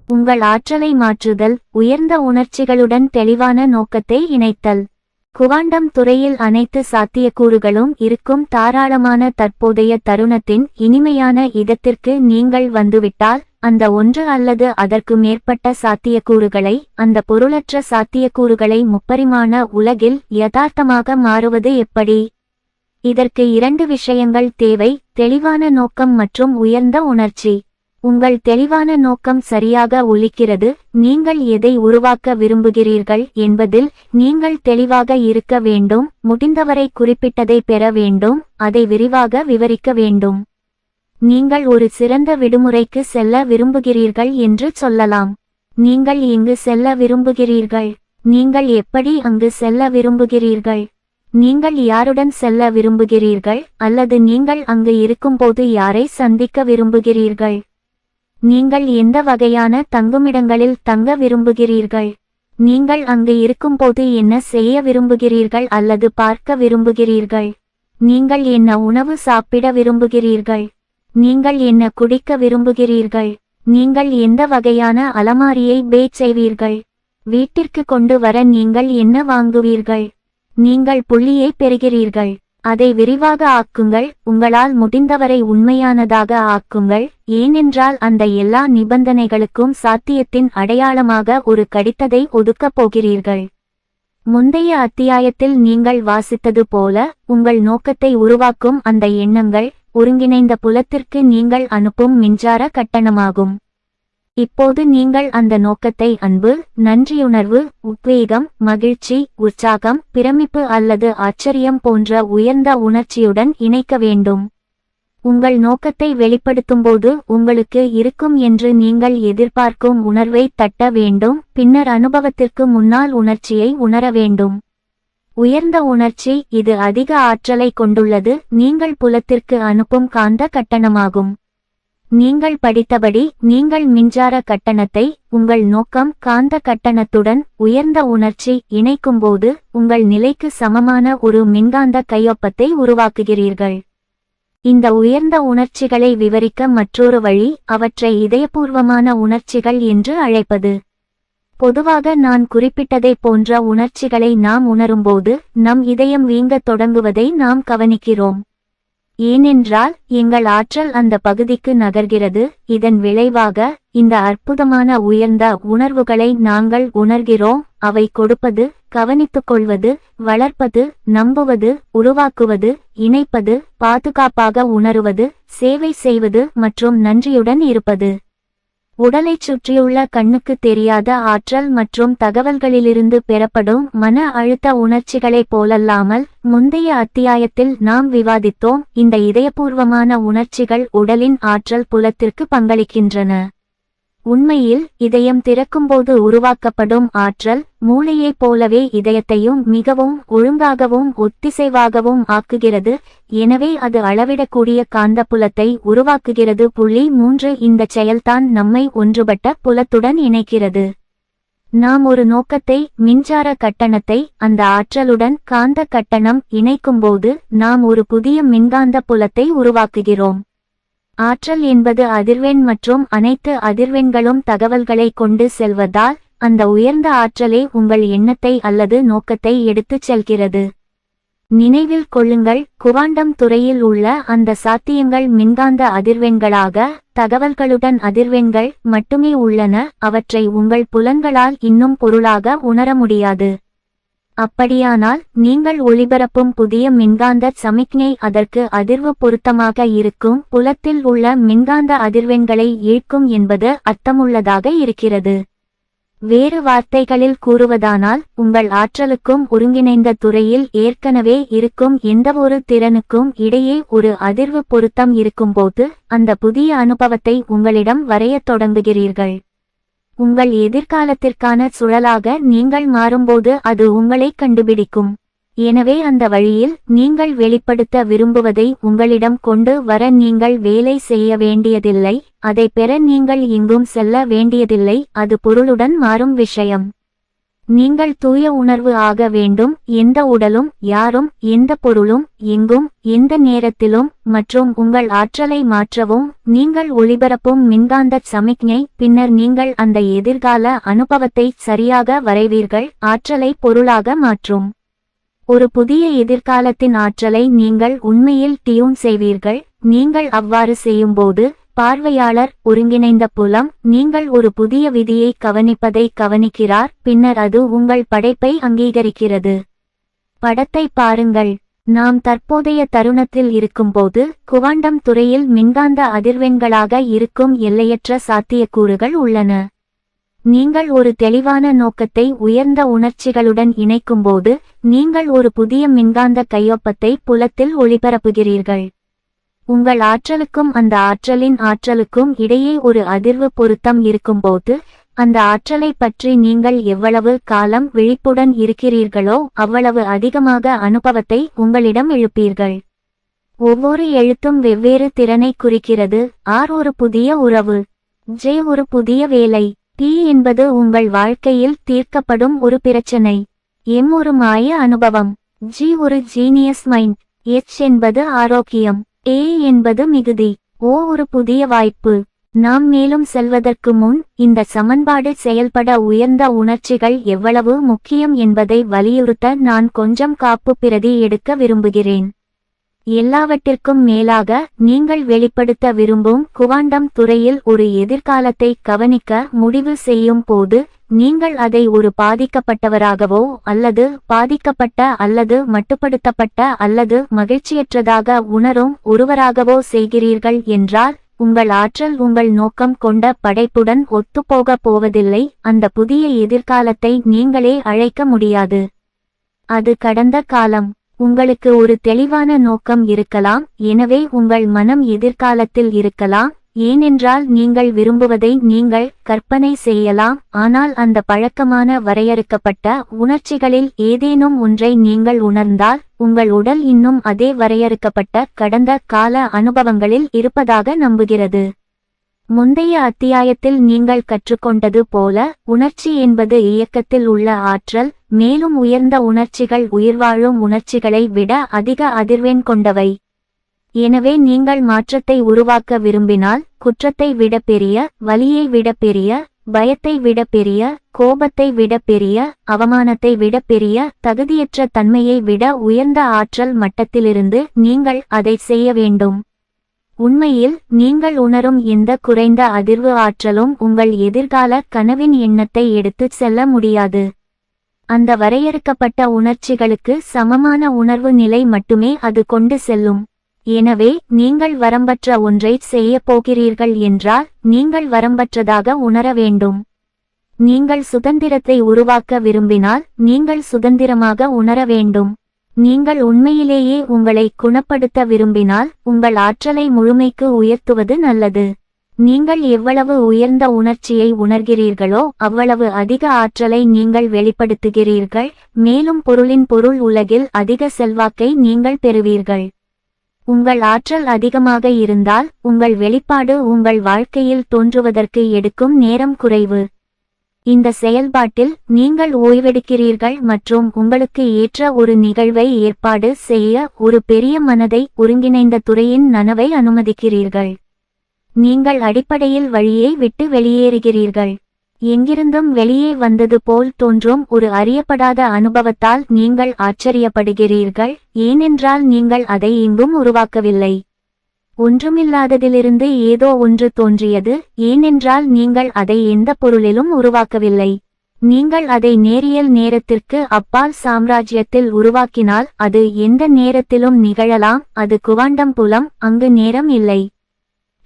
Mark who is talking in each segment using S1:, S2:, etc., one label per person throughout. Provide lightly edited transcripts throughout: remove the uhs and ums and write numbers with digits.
S1: உங்கள் ஆற்றலை மாற்றுதல், உயர்ந்த உணர்ச்சிகளுடன் தெளிவான நோக்கத்தை இணைத்தல். குவாண்டம் துறையில் அனைத்து சாத்தியக்கூறுகளும் இருக்கும் தாராளமான தற்போதைய தருணத்தின் இனிமையான இடத்திற்கு நீங்கள் வந்துவிட்டால், அந்த ஒன்று அல்லது அதற்கு மேற்பட்ட சாத்தியக்கூறுகளை, அந்த பொருளற்ற சாத்தியக்கூறுகளை முப்பரிமாண உலகில் யதார்த்தமாக மாறுவது எப்படி? இதற்கு 2 விஷயங்கள் தேவை: தெளிவான நோக்கம் மற்றும் உயர்ந்த உணர்ச்சி. உங்கள் தெளிவான நோக்கம் சரியாக ஒலிக்கிறது. நீங்கள் எதை உருவாக்க விரும்புகிறீர்கள் என்பதில் நீங்கள் தெளிவாக இருக்க வேண்டும். முடிந்தவரை குறிப்பிட்டதை பெற வேண்டும். அதை விரிவாக விவரிக்க வேண்டும். நீங்கள் ஒரு சிறந்த விடுமுறைக்கு செல்ல விரும்புகிறீர்கள் என்று சொல்லலாம். நீங்கள் எங்கு செல்ல விரும்புகிறீர்கள்? நீங்கள் எப்படி அங்கு செல்ல விரும்புகிறீர்கள்? நீங்கள் யாருடன் செல்ல விரும்புகிறீர்கள்? அல்லது நீங்கள் அங்கு இருக்கும்போது யாரை சந்திக்க விரும்புகிறீர்கள்? நீங்கள் எந்த வகையான தங்குமிடங்களில் தங்க விரும்புகிறீர்கள்? நீங்கள் அங்கு இருக்கும்போது என்ன செய்ய விரும்புகிறீர்கள் அல்லது பார்க்க விரும்புகிறீர்கள்? நீங்கள் என்ன உணவு சாப்பிட விரும்புகிறீர்கள்? நீங்கள் என்ன குடிக்க விரும்புகிறீர்கள்? நீங்கள் எந்த வகையான அலமாரியை பேட் செய்வீர்கள்? வீட்டிற்கு கொண்டு வர நீங்கள் என்ன வாங்குவீர்கள்? நீங்கள் புள்ளியை பெறுகிறீர்கள். அதை விரிவாக ஆக்குங்கள். உங்களால் முடிந்தவரை உண்மையானதாக ஆக்குங்கள். ஏனென்றால் அந்த எல்லா நிபந்தனைகளுக்கும் சாத்தியத்தின் அடையாளமாக ஒரு கடிதத்தை ஒதுக்கப் போகிறீர்கள். முந்தைய அத்தியாயத்தில் நீங்கள் வாசித்தது போல, உங்கள் நோக்கத்தை உருவாக்கும் அந்த எண்ணங்கள் ஒருங்கிணைந்த புலத்திற்கு நீங்கள் அனுப்பும் மின்சார கட்டணமாகும். இப்போது நீங்கள் அந்த நோக்கத்தை அன்பு, நன்றியுணர்வு, உத்வேகம், மகிழ்ச்சி, உற்சாகம், பிரமிப்பு அல்லது ஆச்சரியம் போன்ற உயர்ந்த உணர்ச்சியுடன் இணைக்க வேண்டும். உங்கள் நோக்கத்தை வெளிப்படுத்தும்போது உங்களுக்கு இருக்கும் என்று நீங்கள் எதிர்பார்க்கும் உணர்வை தட்ட வேண்டும். பின்னர் அனுபவத்திற்கு முன்னால் உணர்ச்சியை உணர வேண்டும். உயர்ந்த உணர்ச்சி, இது அதிக ஆற்றலை கொண்டுள்ளது. நீங்கள் புலத்திற்கு அனுப்பும் காந்த கட்டணமாகும். நீங்கள் படித்தபடி, நீங்கள் மின்சார கட்டணத்தை உங்கள் நோக்கம் காந்த கட்டணத்துடன் உயர்ந்த உணர்ச்சி இணைக்கும்போது உங்கள் நிலைக்கு சமமான ஒரு மின்காந்த கையொப்பத்தை உருவாக்குகிறீர்கள். இந்த உயர்ந்த உணர்ச்சிகளை விவரிக்க மற்றொரு வழி அவற்றை இதயபூர்வமான உணர்ச்சிகள் என்று அழைப்பது. பொதுவாக நான் குறிப்பிட்டதை போன்ற உணர்ச்சிகளை நாம் உணரும்போது நம் இதயம் வீங்கத் தொடங்குவதை நாம் கவனிக்கிறோம். ஏனென்றால் எங்கள் ஆற்றல் அந்த பகுதிக்கு நகர்கிறது. இதன் விளைவாக இந்த அற்புதமான உயர்ந்த உணர்வுகளை நாங்கள் உணர்கிறோம். அவை கொடுப்பது, கவனித்துக்கொள்வது, வளர்ப்பது, நம்புவது, உருவாக்குவது, இணைப்பது, பாதுகாப்பாக உணருவது, சேவை செய்வது மற்றும் நன்றியுடன் இருப்பது. உடலைச் சுற்றியுள்ள கண்ணுக்கு தெரியாத ஆற்றல் மற்றும் தகவல்களிலிருந்து பெறப்படும் மன அழுத்த உணர்ச்சிகளைப் போலல்லாமல், முந்தைய அத்தியாயத்தில் நாம் விவாதித்தோம், இந்த இதயபூர்வமான உணர்ச்சிகள் உடலின் ஆற்றல் புலத்திற்கு பங்களிக்கின்றன. உண்மையில் இதயம் திறக்கும்போது உருவாக்கப்படும் ஆற்றல், மூளையைப் போலவே இதயத்தையும் மிகவும் ஒழுங்காகவும் ஒத்திசைவாகவும் ஆக்குகிறது. எனவே அது அளவிடக்கூடிய காந்தப்புலத்தை உருவாக்குகிறது. 3 இந்த செயல்தான் நம்மை ஒன்றுபட்ட புலத்துடன் இணைக்கிறது. நாம் ஒரு நோக்கத்தை, மின்சார கட்டணத்தை அந்த ஆற்றலுடன் காந்த கட்டணம் இணைக்கும்போது நாம் ஒரு புதிய மின்காந்த புலத்தை உருவாக்குகிறோம். ஆற்றல் என்பது அதிர்வெண் மற்றும் அனைத்து அதிர்வெண்களும் தகவல்களை கொண்டு செல்வதால், அந்த உயர்ந்த ஆற்றலே உங்கள் எண்ணத்தை அல்லது நோக்கத்தை எடுத்துச் செல்கிறது. நினைவில் கொள்ளுங்கள், குவாண்டம் துறையில் உள்ள அந்த சாத்தியங்கள் மின்காந்த அதிர்வெண்களாக, தகவல்களுடன் அதிர்வெண்கள் மட்டுமே உள்ளன. அவற்றை உங்கள் புலன்களால் இன்னும் பொருளாக உணர முடியாது. அப்படியானால் நீங்கள் ஒளிபரப்பும் புதிய மின்காந்த சமிக்ஞை அதற்கு அதிர்வு பொருத்தமாக இருக்கும் புலத்தில் உள்ள மின்காந்த அதிர்வெண்களை ஈர்க்கும் என்பது அர்த்தமுள்ளதாக இருக்கிறது. வேறு வார்த்தைகளில் கூறுவதானால், உங்கள் ஆற்றலுக்கும் ஒருங்கிணைந்த துறையில் ஏற்கனவே இருக்கும் எந்தவொரு திறனுக்கும் இடையே ஒரு அதிர்வு பொருத்தம் இருக்கும்போது, அந்த புதிய அனுபவத்தை உங்களிடம் வரையத் தொடங்குகிறீர்கள். உங்கள் எதிர்காலத்திற்கான சுழலாக நீங்கள் மாறும்போது அது உங்களை கண்டுபிடிக்கும். எனவே அந்த வழியில் நீங்கள் வெளிப்படுத்த விரும்புவதை உங்களிடம் கொண்டு வர நீங்கள் வேலை செய்ய வேண்டியதில்லை. அதை பெற நீங்கள் எங்கும் செல்ல வேண்டியதில்லை. அது பொருளுடன் மாறும் விஷயம். நீங்கள் தூய உணர்வு ஆக வேண்டும். எந்த உடலும் யாரும் எந்த பொருளும் எங்கும் எந்த நேரத்திலும் மற்றும் உங்கள் ஆற்றலை மாற்றவும் நீங்கள் ஒளிபரப்பும் மின்காந்த சமிக்ஞை. பின்னர் நீங்கள் அந்த எதிர்கால அனுபவத்தை சரியாக வரைவீர்கள். ஆற்றலை பொருளாக மாற்றும் ஒரு புதிய எதிர்காலத்தின் ஆற்றலை நீங்கள் உண்மையில் டியூன் செய்வீர்கள். நீங்கள் அவ்வாறு செய்யும்போது பார்வையாளர் ஒருங்கிணைந்த புலம் நீங்கள் ஒரு புதிய விதியை கவனிப்பதை கவனிக்கிறார். பின்னர் அது உங்கள் படைப்பை அங்கீகரிக்கிறது. படத்தை பாருங்கள். நாம் தற்போதைய தருணத்தில் இருக்கும்போது குவாண்டம் துறையில் மின்காந்த அதிர்வெண்களாக இருக்கும் எல்லையற்ற சாத்தியக்கூறுகள் உள்ளன. நீங்கள் ஒரு தெளிவான நோக்கத்தை உயர்ந்த உணர்ச்சிகளுடன் இணைக்கும்போது நீங்கள் ஒரு புதிய மின்காந்த கையொப்பத்தை புலத்தில் ஒளிபரப்புகிறீர்கள். உங்கள் ஆற்றலுக்கும் அந்த ஆற்றலின் ஆற்றலுக்கும் இடையே ஒரு அதிர்வு பொருத்தம் இருக்கும்போது அந்த ஆற்றலை பற்றி நீங்கள் எவ்வளவு காலம் விழிப்புடன் இருக்கிறீர்களோ அவ்வளவு அதிகமாக அனுபவத்தை உங்களிடம் எழுப்பீர்கள். ஒவ்வொரு எழுத்தும் வெவ்வேறு திறனை குறிக்கிறது. ஆர் ஒரு புதிய உறவு, ஜே ஒரு புதிய வேலை, டி என்பது உங்கள் வாழ்க்கையில் தீர்க்கப்படும் ஒரு பிரச்சனை, எம் ஒரு மாய அனுபவம், ஜி ஒரு ஜீனியஸ் மைண்ட், எச் என்பது ஆரோக்கியம், ஏ என்பது மிகுதி, ஓ ஒரு புதிய வாய்ப்பு. நாம் மேலும் செல்வதற்கு முன் இந்த சமன்பாடு செயல்பட உயர்ந்த உணர்ச்சிகள் எவ்வளவு முக்கியம் என்பதை வலியுறுத்த நான் கொஞ்சம் காப்பு பிரதி எடுக்க விரும்புகிறேன். எல்லாவற்றிற்கும் மேலாக நீங்கள் வெளிப்படுத்த விரும்பும் குவாண்டம் துறையில் ஒரு எதிர்காலத்தை கவனிக்க முடிவு செய்யும் போது நீங்கள் அதை ஒரு பாதிக்கப்பட்டவராகவோ அல்லது பாதிக்கப்பட்ட அல்லது மட்டுப்படுத்தப்பட்ட அல்லது மகிழ்ச்சியற்றதாக உணரும் ஒருவராகவோ செய்கிறீர்கள் என்றால் உங்கள் ஆற்றல் உங்கள் நோக்கம் கொண்ட படைப்புடன் ஒத்துப்போகப் போவதில்லை. அந்த புதிய எதிர்காலத்தை நீங்களே அழைக்க முடியாது. அது கடந்த காலம். உங்களுக்கு ஒரு தெளிவான நோக்கம் இருக்கலாம், எனவே உங்கள் மனம் எதிர்காலத்தில் இருக்கலாம். ஏனென்றால் நீங்கள் விரும்புவதை நீங்கள் கற்பனை செய்யலாம், ஆனால் அந்த பழக்கமான வரையறுக்கப்பட்ட உணர்ச்சிகளில் ஏதேனும் ஒன்றை நீங்கள் உணர்ந்தால் உங்கள் உடல் இன்னும் அதே வரையறுக்கப்பட்ட கடந்த கால அனுபவங்களில் இருப்பதாக நம்புகிறது. முந்தைய அத்தியாயத்தில் நீங்கள் கற்றுக்கொண்டது போல உணர்ச்சி என்பது இயக்கத்தில் உள்ள ஆற்றல், மேலும் உயர்ந்த உணர்ச்சிகள் உயிர்வாழும் உணர்ச்சிகளை விட அதிக அதிர்வெண் கொண்டவை. எனவே நீங்கள் மாற்றத்தை உருவாக்க விரும்பினால் குற்றத்தை விட பெரிய, வலியை விட பெரிய, பயத்தை விட பெரிய, கோபத்தை விட பெரிய, அவமானத்தை விட பெரிய, தகுதியற்ற தன்மையை விட உயர்ந்த ஆற்றல் மட்டத்திலிருந்து நீங்கள் அதை செய்ய வேண்டும். உண்மையில் நீங்கள் உணரும் எந்த குறைந்த அதிர்வு ஆற்றலும் உங்கள் எதிர்கால கனவின் எண்ணத்தை எடுத்துச் செல்ல முடியாது. அந்த வரையறுக்கப்பட்ட உணர்ச்சிகளுக்கு சமமான உணர்வு நிலை மட்டுமே அது கொண்டு செல்லும். எனவே நீங்கள் வரம்பற்ற ஒன்றை செய்ய போகிறீர்கள் என்றால் நீங்கள் வரம்பற்றதாக உணர வேண்டும். நீங்கள் சுதந்திரத்தை உருவாக்க விரும்பினால் நீங்கள் சுதந்திரமாக உணர வேண்டும். நீங்கள் உண்மையிலேயே உங்களை குணப்படுத்த விரும்பினால் உங்கள் ஆற்றலை முழுமைக்கு உயர்த்துவது நல்லது. நீங்கள் எவ்வளவு உயர்ந்த உணர்ச்சியை உணர்கிறீர்களோ அவ்வளவு அதிக ஆற்றலை நீங்கள் வெளிப்படுத்துகிறீர்கள், மேலும் பொருளின் பொருள் உலகில் அதிக செல்வாக்கை நீங்கள் பெறுவீர்கள். உங்கள் ஆற்றல் அதிகமாக இருந்தால் உங்கள் வெளிப்பாடு உங்கள் வாழ்க்கையில் தோன்றுவதற்கு எடுக்கும் நேரம் குறைவு. இந்த செயல்பாட்டில் நீங்கள் ஓய்வெடுக்கிறீர்கள் மற்றும் உங்களுக்கு ஏற்ற ஒரு நிகழ்வை ஏற்பாடு செய்ய ஒரு பெரிய மனதை ஒருங்கிணைந்த துறையின் நனவை அனுமதிக்கிறீர்கள். நீங்கள் அடிப்படையில் வழியை விட்டு வெளியேறுகிறீர்கள். எங்கிருந்தும் வெளியே வந்தது போல் தோன்றும் ஒரு அறியப்படாத அனுபவத்தால் நீங்கள் ஆச்சரியப்படுகிறீர்கள், ஏனென்றால் நீங்கள் அதை எங்கும் உருவாக்கவில்லை. ஒன்றுமில்லாததிலிருந்து ஏதோ ஒன்று தோன்றியது, ஏனென்றால் நீங்கள் அதை எந்த பொருளிலும் உருவாக்கவில்லை. நீங்கள் அதை நேரியல் நேரத்திற்கு அப்பால் சாம்ராஜ்யத்தில் உருவாக்கினால் அது எந்த நேரத்திலும் நிகழலாம். அது குவாண்டம் புலம், அங்கு நேரம் இல்லை.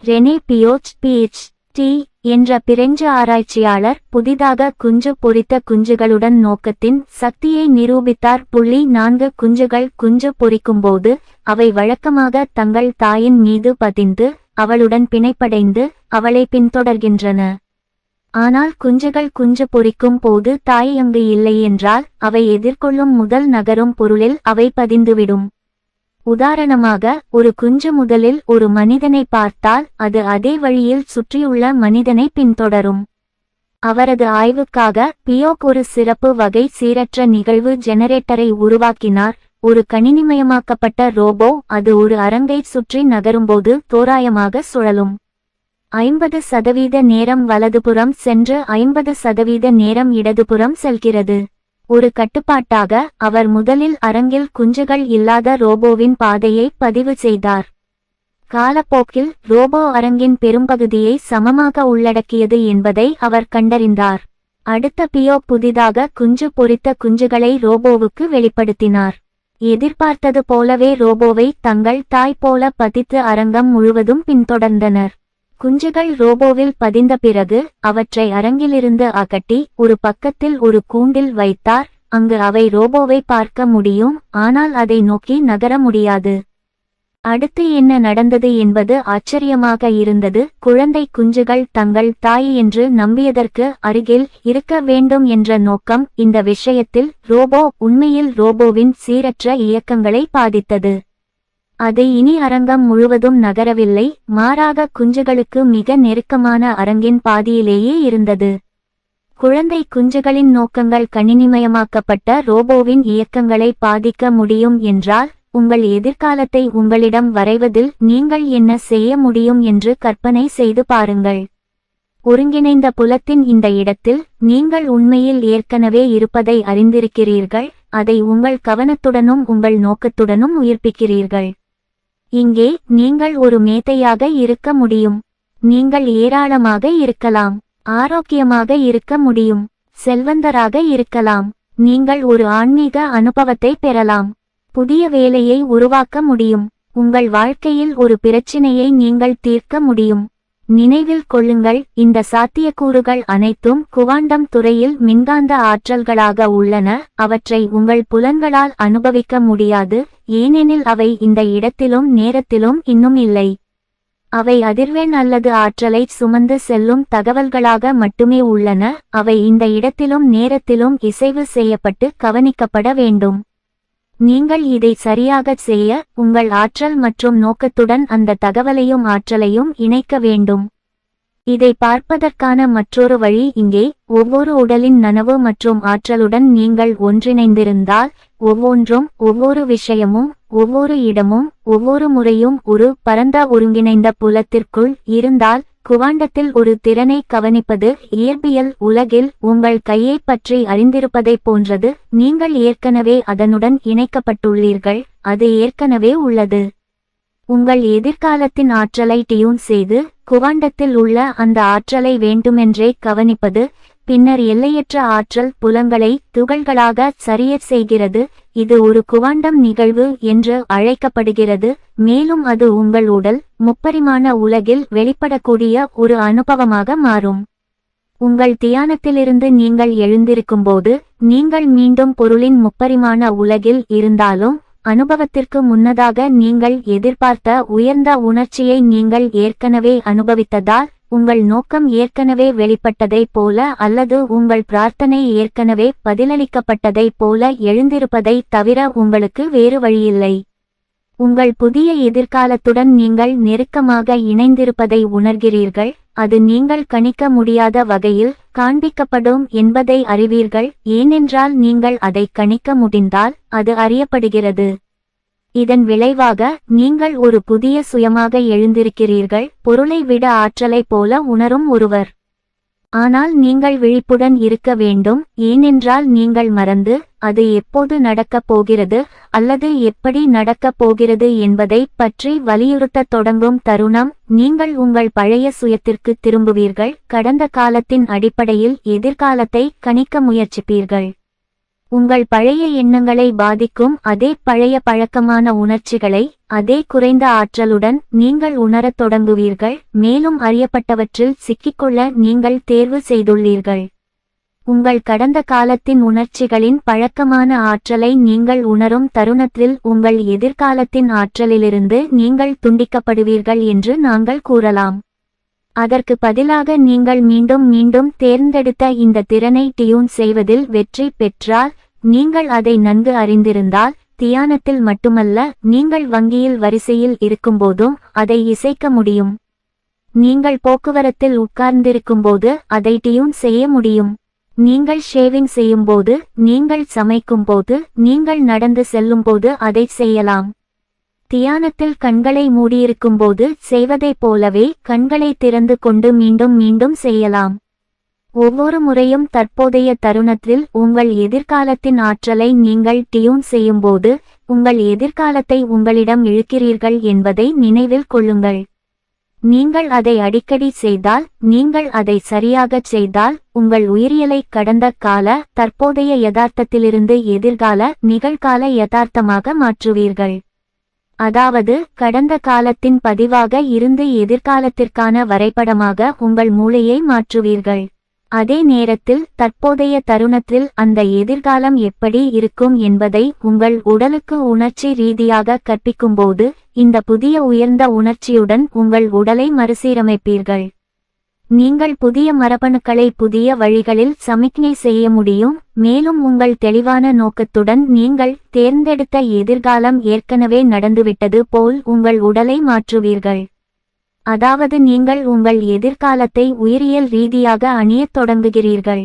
S1: ரெனே பியோச் PhD என்ற பிரெஞ்சு ஆராய்ச்சியாளர் புதிதாக குஞ்சு பொரித்த குஞ்சுகளுடன் நோக்கத்தின் சக்தியை நிரூபித்தார். 4 குஞ்சுகள் குஞ்சு பொரிக்கும்போது அவை வழக்கமாக தங்கள் தாயின் மீது பதிந்து அவளுடன் பிணைப்படைந்து அவளை பின்தொடர்கின்றன. ஆனால் குஞ்சுகள் குஞ்சு பொரிக்கும் போது தாய் அங்கு இல்லை என்றால் அவை எதிர்கொள்ளும் முதல் நகரும் பொருளில் அவை பதிந்துவிடும். உதாரணமாக, ஒரு குஞ்சு முதலில் ஒரு மனிதனை பார்த்தால் அது அதே வழியில் சுற்றியுள்ள மனிதனை பின்தொடரும். அவரது ஆய்வுக்காக பியோக் ஒரு சிறப்பு வகை சீரற்ற நிகழ்வு ஜெனரேட்டரை உருவாக்கினார். ஒரு கணினிமயமாக்கப்பட்ட ரோபோ அது ஒரு அரங்கை சுற்றி நகரும்போது தோராயமாக சுழலும். 50% நேரம் வலதுபுறம் சென்று 50% நேரம் இடதுபுறம் செல்கிறது. ஒரு கட்டுப்பாட்டாக அவர் முதலில் அரங்கில் குஞ்சுகள் இல்லாத ரோபோவின் பாதையை பதிவு செய்தார். காலப்போக்கில் ரோபோ அரங்கின் பெரும்பகுதியை சமமாக உள்ளடக்கியது என்பதை அவர் கண்டறிந்தார். அடுத்த பியோக் புதிதாக குஞ்சு பொரித்த குஞ்சுகளை ரோபோவுக்கு வெளிப்படுத்தினார். எதிர்பார்த்தது போலவே ரோபோவை தங்கள் தாய் போல பதித்து அரங்கம் முழுவதும் பின்தொடர்ந்தனர். குஞ்சுகள் ரோபோவில் பதிந்த பிறகு அவற்றை அரங்கிலிருந்து அகற்றி ஒரு பக்கத்தில் ஒரு கூண்டில் வைத்தார். அங்கு அவை ரோபோவை பார்க்க முடியும், ஆனால் அதை நோக்கி நகர முடியாது. அடுத்து என்ன நடந்தது என்பது ஆச்சரியமாக இருந்தது. குழந்தை குஞ்சுகள் தங்கள் தாய் என்று நம்பியதற்கு அருகில் இருக்க வேண்டும் என்ற நோக்கம். இந்த விஷயத்தில் ரோபோ உண்மையில் ரோபோவின் சீரற்ற இயக்கங்களை பாதித்தது. அது இனி அரங்கம் முழுவதும் நகரவில்லை, மாறாக குஞ்சுகளுக்கு மிக நெருக்கமான அரங்கின் பாதியிலேயே இருந்தது. குழந்தை குஞ்சுகளின் நோக்கங்கள் கணினிமயமாக்கப்பட்ட ரோபோவின் இயக்கங்களை பாதிக்க முடியும் என்றால், உங்கள் எதிர்காலத்தை உங்களிடம் வரைவதில் நீங்கள் என்ன செய்ய முடியும் என்று கற்பனை செய்து பாருங்கள். ஒருங்கிணைந்த புலத்தின் இந்த இடத்தில் நீங்கள் உண்மையில் ஏற்கனவே இருப்பதை அறிந்திருக்கிறீர்கள். அதை உங்கள் கவனத்துடனும் உங்கள் நோக்கத்துடனும் உயிர்ப்பிக்கிறீர்கள். இங்கே நீங்கள் ஒரு மேதையாக இருக்க முடியும். நீங்கள் ஏராளமாக இருக்கலாம், ஆரோக்கியமாக இருக்க முடியும், செல்வந்தராக இருக்கலாம். நீங்கள் ஒரு ஆன்மீக அனுபவத்தை பெறலாம், புதிய வேலையை உருவாக்க முடியும், உங்கள் வாழ்க்கையில் ஒரு பிரச்சினையை நீங்கள் தீர்க்க முடியும். நினைவில் கொள்ளுங்கள், இந்த சாத்தியக்கூறுகள் அனைத்தும் குவாண்டம் துறையில் மின்காந்த ஆற்றல்களாக உள்ளன. அவற்றை உங்கள் புலன்களால் அனுபவிக்க முடியாது, ஏனெனில் அவை இந்த இடத்திலும் நேரத்திலும் இன்னும் இல்லை. அவை அதிர்வெண் அல்லது ஆற்றலை சுமந்து செல்லும் தகவல்களாக மட்டுமே உள்ளன. அவை இந்த இடத்திலும் நேரத்திலும் இசைவு செய்யப்பட்டு கவனிக்கப்பட வேண்டும். நீங்கள் இதை சரியாகச் செய்ய உங்கள் ஆற்றல் மற்றும் நோக்கத்துடன் அந்த தகவலையும் ஆற்றலையும் இணைக்க வேண்டும். இதை பார்ப்பதற்கான மற்றொரு வழி இங்கே. ஒவ்வொரு உடலின் நனவு மற்றும் ஆற்றலுடன் நீங்கள் ஒன்றிணைந்திருந்தால், ஒவ்வொன்றும், ஒவ்வொரு விஷயமும், ஒவ்வொரு இடமும், ஒவ்வொரு முறையும் ஒரு பரந்த ஒருங்கிணைந்த புலத்திற்குள் இருந்தால், குவாண்டத்தில் ஒரு திறனை கவனிப்பது இயற்பியல் உலகில் உங்கள் கையை பற்றி அறிந்திருப்பதைப் போன்றது. நீங்கள் ஏற்கனவே அதனுடன் இணைக்கப்பட்டுள்ளீர்கள், அது ஏற்கனவே உள்ளது. உங்கள் எதிர்காலத்தின் ஆற்றலை டியூன் செய்து குவாண்டத்தில் உள்ள அந்த ஆற்றலை வேண்டுமென்றே கவனிப்பது, பின்னர் எல்லையற்ற ஆற்றல் புலங்களை துகள்களாக சரியச் செய்கிறது. இது ஒரு குவாண்டம் நிகழ்வு என்று அழைக்கப்படுகிறது, மேலும் அது உங்கள் உடல் முப்பரிமாண உலகில் வெளிப்படக்கூடிய ஒரு அனுபவமாக மாறும். உங்கள் தியானத்திலிருந்து நீங்கள் எழுந்திருக்கும்போது நீங்கள் மீண்டும் பொருளின் முப்பரிமாண உலகில் இருந்தாலும், அனுபவத்திற்கு முன்னதாக நீங்கள் எதிர்பார்த்த உயர்ந்த உணர்ச்சியை நீங்கள் ஏற்கனவே அனுபவித்ததால், உங்கள் நோக்கம் ஏற்கனவே வெளிப்பட்டதைப் போல அல்லது உங்கள் பிரார்த்தனை ஏற்கனவே பதிலளிக்கப்பட்டதைப் போல எழுந்திருப்பதை தவிர உங்களுக்கு வேறு வழியில்லை. உங்கள் புதிய எதிர்காலத்துடன் நீங்கள் நெருக்கமாக இணைந்திருப்பதை உணர்கிறீர்கள். அது நீங்கள் கணிக்க முடியாத வகையில் காண்பிக்கப்படும் என்பதை அறிவீர்கள், ஏனென்றால் நீங்கள் அதை கணிக்க முடிந்தால் அது அறியப்படுகிறது. இதன் விளைவாக நீங்கள் ஒரு புதிய சுயமாக எழுந்திருக்கிறீர்கள், பொருளை விட ஆற்றலைப் போல உணரும் ஒருவர். ஆனால் நீங்கள் விழிப்புடன் இருக்க வேண்டும், ஏனென்றால் நீங்கள் மறந்து, அது எப்போது நடக்கப் போகிறது அல்லது எப்படி நடக்கப் போகிறது என்பதை பற்றி வலியுறுத்தத் தொடங்கும் தருணம், நீங்கள் உங்கள் பழைய சுயத்திற்கு திரும்புவீர்கள். கடந்த காலத்தின் அடிப்படையில் எதிர்காலத்தை கணிக்க முயற்சிப்பீர்கள். உங்கள் பழைய எண்ணங்களை பாதிக்கும் அதே பழைய பழக்கமான உணர்ச்சிகளை அதே குறைந்த ஆற்றலுடன் நீங்கள் உணரத் தொடங்குவீர்கள், மேலும் அறியப்பட்டவற்றில் சிக்கிக்கொள்ள நீங்கள் தேர்வு செய்துள்ளீர்கள். உங்கள் கடந்த காலத்தின் உணர்ச்சிகளின் பழக்கமான ஆற்றலை நீங்கள் உணரும் தருணத்தில் உங்கள் எதிர்காலத்தின் ஆற்றலிலிருந்து நீங்கள் துண்டிக்கப்படுவீர்கள் என்று நாங்கள் கூறலாம். அதற்கு பதிலாக நீங்கள் மீண்டும் மீண்டும் தேர்ந்தெடுத்த இந்த திறனை டியூன் செய்வதில் வெற்றி பெற்றால், நீங்கள் அதை நன்கு அறிந்திருந்தால், தியானத்தில் மட்டுமல்ல, நீங்கள் வங்கியில் வரிசையில் இருக்கும்போதும் அதை இசைக்க முடியும். நீங்கள் போக்குவரத்தில் உட்கார்ந்திருக்கும்போது அதை டியூன் செய்ய முடியும். நீங்கள் ஷேவிங் செய்யும்போது, நீங்கள் சமைக்கும்போது, நீங்கள் நடந்து செல்லும்போது அதை செய்யலாம். தியானத்தில் கண்களை மூடியிருக்கும்போது செய்வதைப் போலவே கண்களை திறந்து கொண்டு மீண்டும் மீண்டும் செய்யலாம். ஒவ்வொரு முறையும் தற்போதைய தருணத்தில் உங்கள் எதிர்காலத்தின் ஆற்றலை நீங்கள் டியூன் செய்யும்போது உங்கள் எதிர்காலத்தை உங்களிடம் இழுக்கிறீர்கள் என்பதை நினைவில் கொள்ளுங்கள். நீங்கள் அதை அடிக்கடி செய்தால், நீங்கள் அதை சரியாகச் செய்தால், உங்கள் உயிரியலை கடந்த கால, தற்போதைய யதார்த்தத்திலிருந்து எதிர்கால, நிகழ்கால யதார்த்தமாக மாற்றுவீர்கள். அதாவது கடந்த காலத்தின் பதிவாக இருந்து எதிர்காலத்திற்கான வரைபடமாக உங்கள் மூளையை மாற்றுவீர்கள். அதே நேரத்தில் தற்போதைய தருணத்தில் அந்த எதிர்காலம் எப்படி இருக்கும் என்பதை உங்கள் உடலுக்கு உணர்ச்சி ரீதியாக கற்பிக்கும்போது இந்த புதிய உயர்ந்த உணர்ச்சியுடன் உங்கள் உடலை மறுசீரமைப்பீர்கள். நீங்கள் புதிய மரபணுக்களை புதிய வழிகளில் சமிக்ஞை செய்ய முடியும். மேலும் உங்கள் தெளிவான நோக்கத்துடன் நீங்கள் தேர்ந்தெடுத்த எதிர்காலம் ஏற்கனவே நடந்துவிட்டது போல் உங்கள் உடலை மாற்றுவீர்கள். அதாவது நீங்கள் உங்கள் எதிர்காலத்தை உயிரியல் ரீதியாக அணியத் தொடங்குகிறீர்கள்.